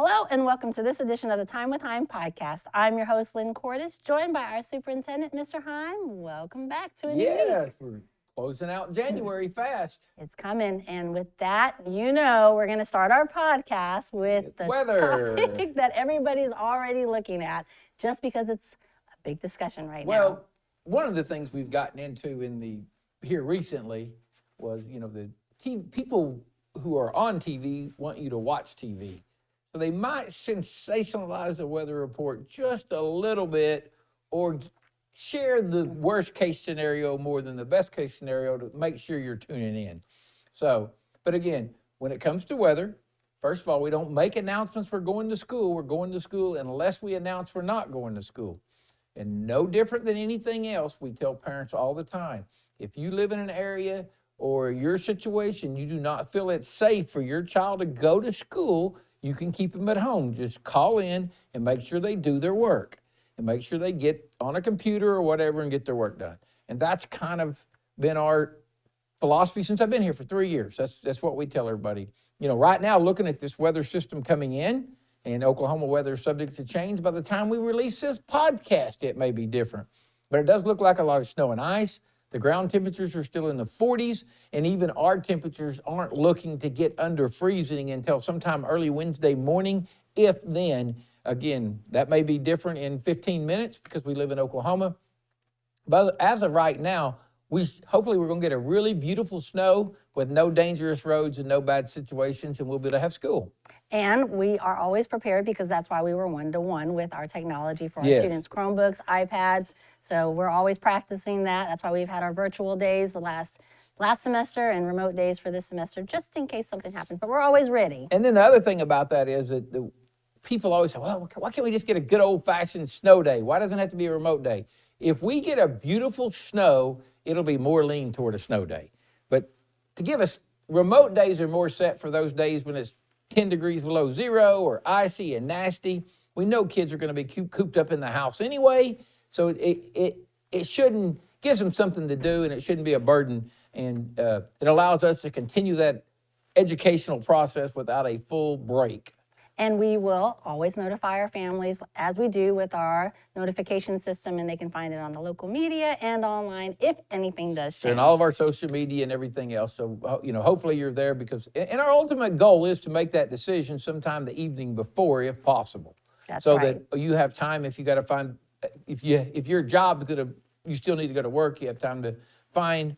Hello and welcome to this edition of the Time with Hime podcast. I'm your host, Lynn Cordes, joined by our superintendent, Mr. Hime. Welcome back to a new week. Yeah, we're closing out January fast. It's coming, and with that, we're going to start our podcast with the weather topic that everybody's already looking at, just because it's a big discussion right now. Well, one of the things we've gotten into here recently was, the TV, people who are on TV want you to watch TV. So they might sensationalize the weather report just a little bit or share the worst case scenario more than the best case scenario to make sure you're tuning in. So, but again, when it comes to weather, first of all, we don't make announcements for going to school. We're going to school unless we announce we're not going to school. And no different than anything else, we tell parents all the time, if you live in an area or your situation, you do not feel it's safe for your child to go to school, you can keep them at home. Just call in and make sure they do their work and make sure they get on a computer or whatever and get their work done. And that's kind of been our philosophy since I've been here for 3 years. That's what we tell everybody. Right now, looking at this weather system coming in, and Oklahoma weather is subject to change. By the time we release this podcast, it may be different. But it does look like a lot of snow and ice. The ground temperatures are still in the 40s, and even our temperatures aren't looking to get under freezing until sometime early Wednesday morning, if then. Again, that may be different in 15 minutes because we live in Oklahoma. But as of right now, hopefully we're going to get a really beautiful snow with no dangerous roads and no bad situations, and we'll be able to have school. And we are always prepared because that's why we were one-to-one with our technology for our students, Chromebooks, iPads. So we're always practicing that. That's why we've had our virtual days the last semester and remote days for this semester, just in case something happens. But we're always ready. And then the other thing about that is that people always say, well, why can't we just get a good old-fashioned snow day? Why doesn't it have to be a remote day? If we get a beautiful snow, it'll be more lean toward a snow day. But to give us, remote days are more set for those days when it's 10 degrees below zero or icy and nasty. We know kids are going to be cooped up in the house anyway, so it shouldn't, gives them something to do, and it shouldn't be a burden, and it allows us to continue that educational process without a full break. And we will always notify our families, as we do with our notification system, and they can find it on the local media and online if anything does change. And all of our social media and everything else. So, hopefully you're there because, and our ultimate goal is to make that decision sometime the evening before, if possible. That's so right. That you have time if you got to find, if your job is going to, you still need to go to work, you have time to find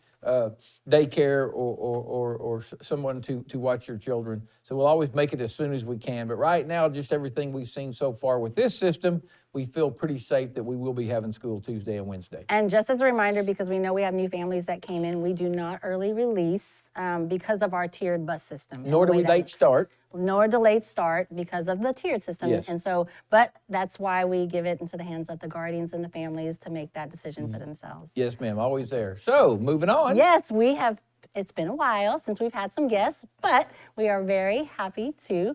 daycare or someone to watch your children. So we'll always make it as soon as we can. But right now, just everything we've seen so far with this system, we feel pretty safe that we will be having school Tuesday and Wednesday. And just as a reminder, because we know we have new families that came in, we do not early release because of our tiered bus system. Nor do we late start. Nor delayed start because of the tiered system. Yes. And so, but that's why we give it into the hands of the guardians and the families to make that decision for themselves. Yes, ma'am, always there. So, moving on. Yes, it's been a while since we've had some guests, but we are very happy to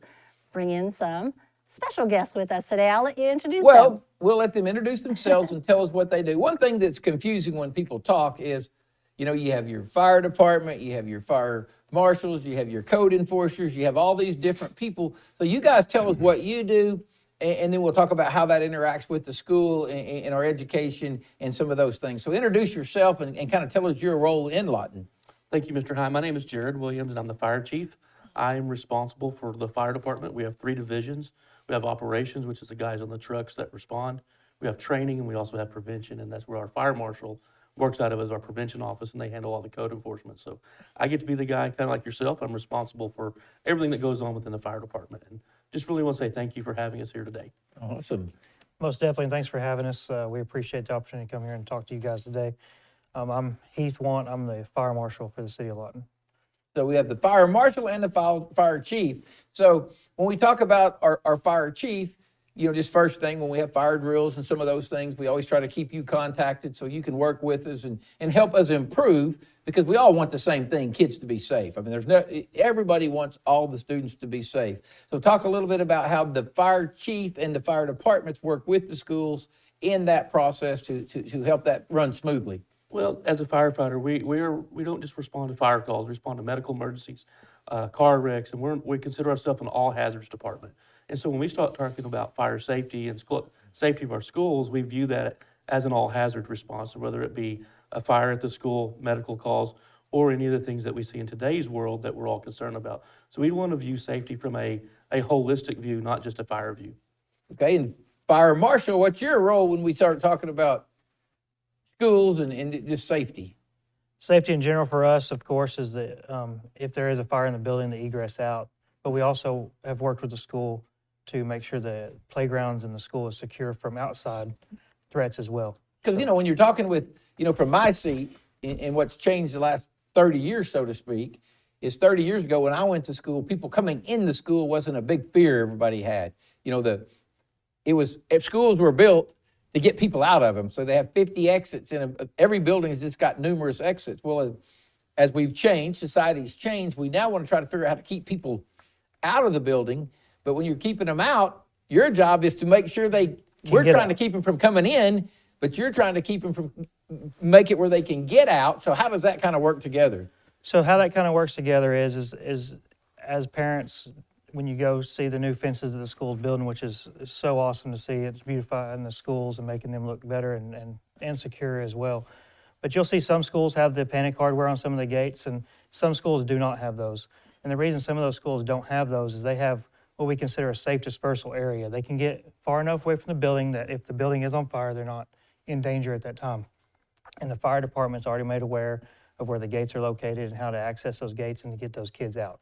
bring in some special guests with us today. I'll let you introduce them. Well, we'll let them introduce themselves and tell us what they do. One thing that's confusing when people talk is, you have your fire department, you have your fire marshals, you have your code enforcers, you have all these different people. So you guys tell us what you do, and then we'll talk about how that interacts with the school and our education and some of those things. So introduce yourself and kind of tell us your role in Lawton. Thank you, Mr. Hime. My name is Jared Williams, and I'm the fire chief. I am responsible for the fire department. We have 3 divisions. We have operations, which is the guys on the trucks that respond. We have training, and we also have prevention, and that's where our fire marshal works out of as our prevention office, and they handle all the code enforcement. So I get to be the guy, kind of like yourself. I'm responsible for everything that goes on within the fire department. And just really want to say thank you for having us here today. Awesome. Most definitely, and thanks for having us. We appreciate the opportunity to come here and talk to you guys today. I'm Heath. I'm the fire marshal for the city of Lawton. So we have the fire marshal and the fire chief. So when we talk about our fire chief, just first thing, when we have fire drills and some of those things, we always try to keep you contacted so you can work with us and help us improve, because we all want the same thing, kids to be safe. I mean, everybody wants all the students to be safe. So talk a little bit about how the fire chief and the fire departments work with the schools in that process to help that run smoothly. Well, as a firefighter, we don't just respond to fire calls. We respond to medical emergencies, car wrecks, and we consider ourselves an all hazards department. And so when we start talking about fire safety and safety of our schools, we view that as an all-hazard response, whether it be a fire at the school, medical calls, or any of the things that we see in today's world that we're all concerned about. So we want to view safety from a holistic view, not just a fire view. Okay, and Fire Marshal, what's your role when we start talking about schools and just safety? Safety in general for us, of course, is that if there is a fire in the building, the egress out. But we also have worked with the school to make sure the playgrounds in the school is secure from outside threats as well. Because, when you're talking with, from my seat, and what's changed the last 30 years, so to speak, is 30 years ago when I went to school, people coming in the school wasn't a big fear everybody had. If schools were built to get people out of them, so they have 50 exits, and every building has just got numerous exits. Well, as we've changed, society's changed, we now want to try to figure out how to keep people out of the building. But when you're keeping them out, your job is to make sure we're trying to keep them from coming in, but you're trying to keep them from, make it where they can get out. So how does that kind of work together? So how that kind of works together is as parents, when you go see the new fences that the school's building, which is so awesome to see, it's beautifying the schools and making them look better and secure as well. But you'll see some schools have the panic hardware on some of the gates, and some schools do not have those. And the reason some of those schools don't have those is they have what we consider a safe dispersal area. They can get far enough away from the building that if the building is on fire, they're not in danger at that time. And the fire department's already made aware of where the gates are located and how to access those gates and to get those kids out.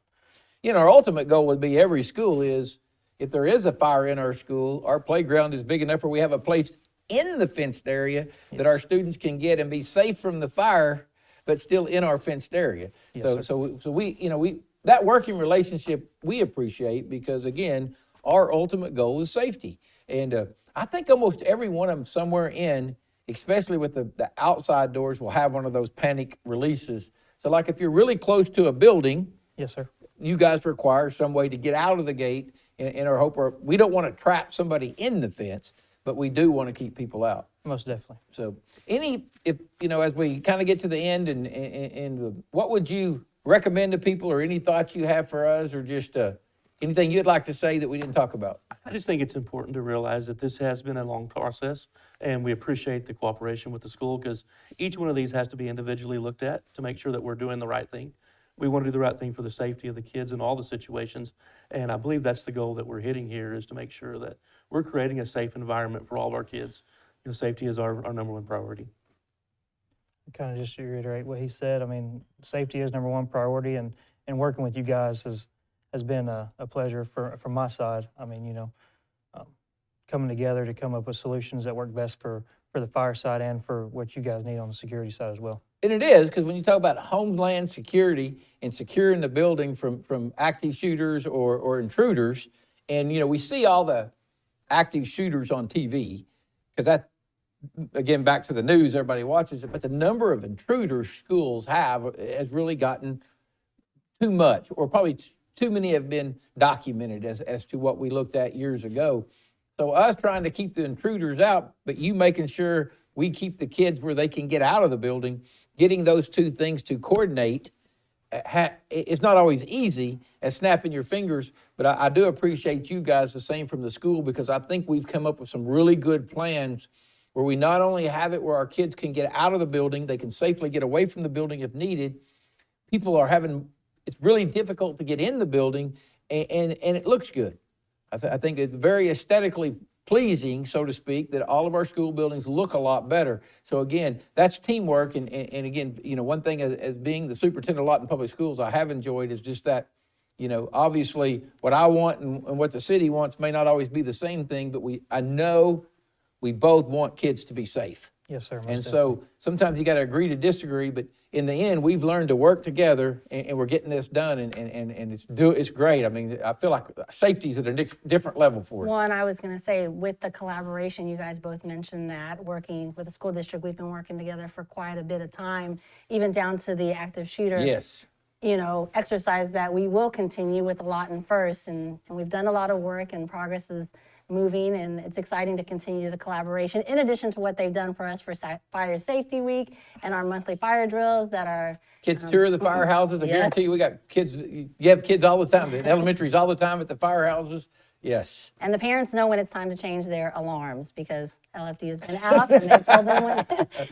Our ultimate goal would be every school is, if there is a fire in our school, our playground is big enough where we have a place in the fenced area that our students can get and be safe from the fire, but still in our fenced area. Yes, So we that working relationship we appreciate, because again, our ultimate goal is safety. And I think almost every one of them somewhere in, especially with the outside doors, will have one of those panic releases. So like if you're really close to a building, Yes, sir. you guys require some way to get out of the gate in our hope, or we don't want to trap somebody in the fence, but we do want to keep people out. Most definitely. So as we kind of get to the end, and what would you recommend to people, or any thoughts you have for us, or just anything you'd like to say that we didn't talk about? I just think it's important to realize that this has been a long process, and we appreciate the cooperation with the school, because each one of these has to be individually looked at to make sure that we're doing the right thing. We want to do the right thing for the safety of the kids in all the situations, and I believe that's the goal that we're hitting here, is to make sure that we're creating a safe environment for all of our kids. Safety is our number one priority. Kind of just to reiterate what he said, I mean, safety is number one priority, and working with you guys has been a pleasure from my side. I mean, coming together to come up with solutions that work best for the fire side and for what you guys need on the security side as well. And it is, because when you talk about homeland security and securing the building from active shooters or intruders, and we see all the active shooters on TV, because that, again, back to the news, everybody watches it, but the number of intruders schools has really gotten too much, or probably too many have been documented as to what we looked at years ago. So us trying to keep the intruders out, but you making sure we keep the kids where they can get out of the building, getting those two things to coordinate, it's not always easy as snapping your fingers, but I do appreciate you guys the same from the school, because I think we've come up with some really good plans where we not only have it where our kids can get out of the building, they can safely get away from the building if needed. People are it's really difficult to get in the building, and it looks good. I think it's very aesthetically pleasing, so to speak, that all of our school buildings look a lot better. So again, that's teamwork. And again, one thing as being the superintendent of Lawton Public Schools, I have enjoyed is just that, obviously what I want and what the city wants may not always be the same thing, but I know we both want kids to be safe. Yes, sir. And so sometimes you got to agree to disagree, but in the end, we've learned to work together, and we're getting this done, and it's great. I mean, I feel like safety's at a different level for us. Well, and I was going to say, with the collaboration, you guys both mentioned that working with the school district, we've been working together for quite a bit of time, even down to the active shooter. Yes. Exercise that we will continue with the Lawton First, and we've done a lot of work, and progress is moving, and it's exciting to continue the collaboration, in addition to what they've done for us for Fire Safety Week and our monthly fire drills that are... Kids tour the firehouses. I guarantee you, we got kids, you have kids all the time, in elementaries all the time at the firehouses. Yes. And the parents know when it's time to change their alarms because LFD has been out and they told them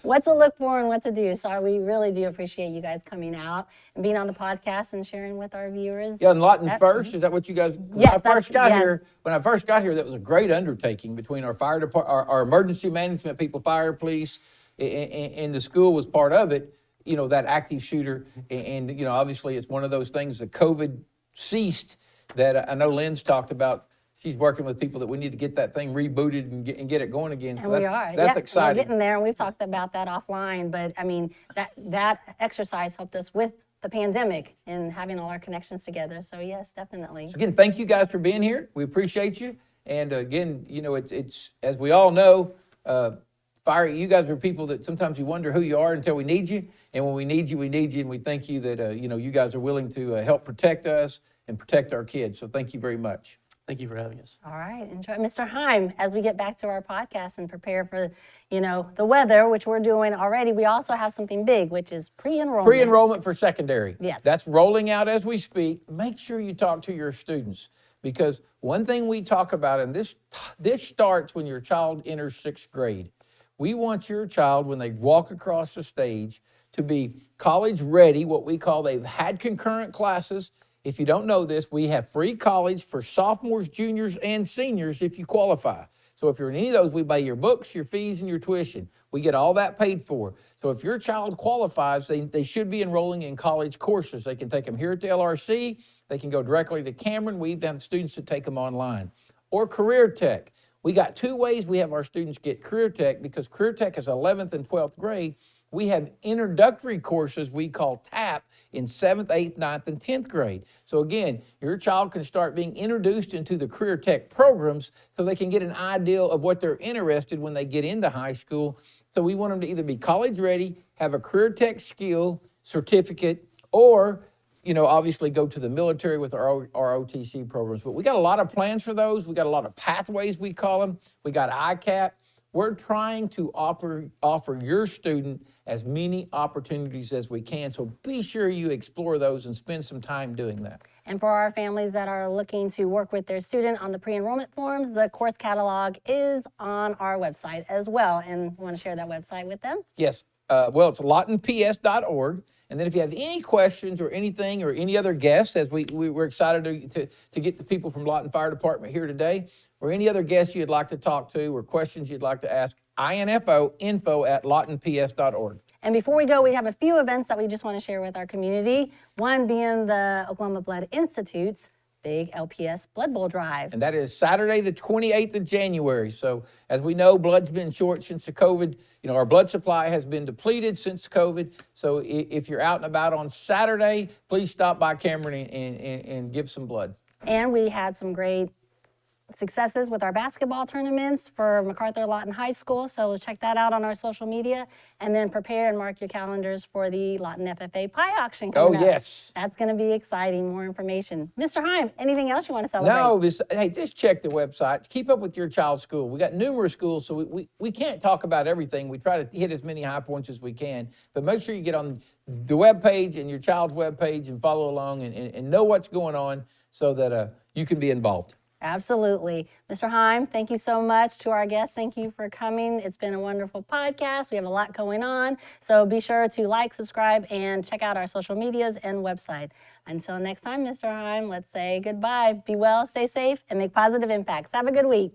what to look for and what to do. So we really do appreciate you guys coming out and being on the podcast and sharing with our viewers. Yeah, and Lawton That- first, is that what you guys, when Yes, I first got yes. here, that was a great undertaking between our fire department, our emergency management people, fire, police, and the school was part of it, you know, that active shooter. And, you know, obviously it's one of those things that COVID ceased that I know Lynn's talked about. She's working with people that we need to get that thing rebooted and get it going again. And we are. That's Yeah, exciting. We're getting there, and we've talked about that offline. But I mean, that exercise helped us with the pandemic and having all our connections together. So yes, definitely. So again, thank you guys for being here. We appreciate you. And again, you know, it's as we all know, fire. You guys are people that sometimes you wonder who you are until we need you. And when we need you, and we thank you that you know, you guys are willing to help protect us and protect our kids. So thank you very much. Thank you for having us. All right, enjoy, Mr. Hime. As we get back to our podcast and prepare for, you know, the weather, which we're doing already, we also have something big, which is pre-enrollment. Pre-enrollment for secondary. Yes. That's rolling out as we speak. Make sure you talk to your students because one thing we talk about, and this starts when your child enters 6th grade. We want your child, when they walk across the stage, to be college ready, what we call they've had concurrent classes. If you don't know this, we have free college for sophomores, juniors, and seniors if you qualify. So if you're in any of those, we pay your books, your fees, and your tuition. We get all that paid for. So if your child qualifies, they should be enrolling in college courses. They can take them here at the LRC. They can go directly to Cameron. We even have students that take them online. Or Career Tech. We got 2 ways we have our students get Career Tech because Career Tech is 11th and 12th grade. We have introductory courses we call TAP in 7th, 8th, 9th, and 10th grade. So again, your child can start being introduced into the Career Tech programs so they can get an idea of what they're interested when they get into high school. So we want them to either be college ready, have a Career Tech skill certificate, or, you know, obviously go to the military with our OTC programs. But we got a lot of plans for those. We got a lot of pathways, we call them. We got ICAP. We're trying to offer your student as many opportunities as we can. So be sure you explore those and spend some time doing that. And for our families that are looking to work with their student on the pre-enrollment forms, the course catalog is on our website as well. And you want to share that website with them? Yes. Well, it's lawtonps.org. And then if you have any questions or anything or any other guests, as we're excited to get the people from Lawton Fire Department here today, or any other guests you'd like to talk to or questions you'd like to ask, info@lawtonps.org. And before we go, we have a few events that we just want to share with our community. One being the Oklahoma Blood Institute's big LPS Blood Bowl Drive. And that is Saturday, the 28th of January. So as we know, blood's been short since the COVID. You know, our blood supply has been depleted since COVID. So if you're out and about on Saturday, please stop by Cameron and give some blood. And we had some great successes with our basketball tournaments for MacArthur Lawton High School. So check that out on our social media and then prepare and mark your calendars for the Lawton FFA pie auction coming up. Yes. That's going to be exciting. More information. Mr. Hime, anything else you want to celebrate? No, hey, just check the website. Keep up with your child's school. We got numerous schools, so we can't talk about everything. We try to hit as many high points as we can, but make sure you get on the webpage and your child's webpage and follow along and know what's going on so that you can be involved. Absolutely. Mr. Hime, thank you so much. To our guests, thank you for coming. It's been a wonderful podcast. We have a lot going on. So be sure to like, subscribe, and check out our social medias and website. Until next time, Mr. Hime, let's say goodbye. Be well, stay safe, and make positive impacts. Have a good week.